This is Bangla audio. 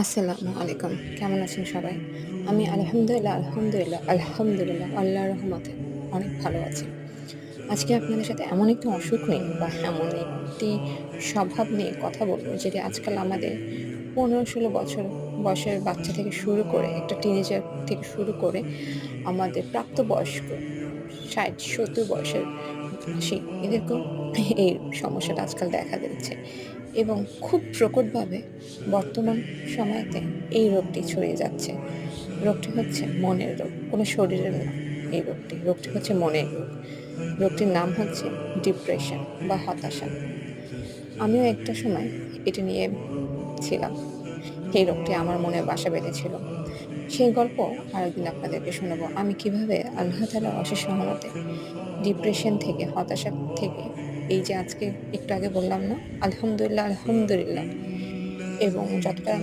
আসসালামু আলাইকুম। কেমন আছেন সবাই? আমি আলহামদুলিল্লাহ আল্লাহর রহমতে অনেক ভালো আছি। আজকে আপনাদের সাথে এমন একটি অসুখ নিয়ে বা এমন একটি স্বভাব নিয়ে কথা বলব, যেটি আজকাল আমাদের ১৫-১৬ বছর বয়সের বাচ্চা থেকে শুরু করে, একটা টিনেজার থেকে শুরু করে আমাদের প্রাপ্তবয়স্ক ৬০-৭০ বয়সের মাসি এদেরকেও এই সমস্যাটা আজকাল দেখা দিচ্ছে এবং খুব প্রকটভাবে বর্তমান সময়তে এই রোগটি ছড়িয়ে যাচ্ছে। রোগটি হচ্ছে মনের রোগ, কোনো শরীরের না। রোগটি হচ্ছে মনের রোগ। রোগটির নাম হচ্ছে ডিপ্রেশন বা হতাশা। আমিও একটা সময় এটা নিয়ে ছিলাম। এই রোগটি আমার মনে বাসা বেঁধেছিল। সেই গল্প আরেকদিন আপনাদেরকে শোনাবো। আমি কিভাবে আল্লাহ তাআলার অশেষ রহমতে ডিপ্রেশন থেকে, হতাশা থেকে, এই যে আজকে একটু আগে বললাম না? আলহামদুলিল্লাহ এবং যতটা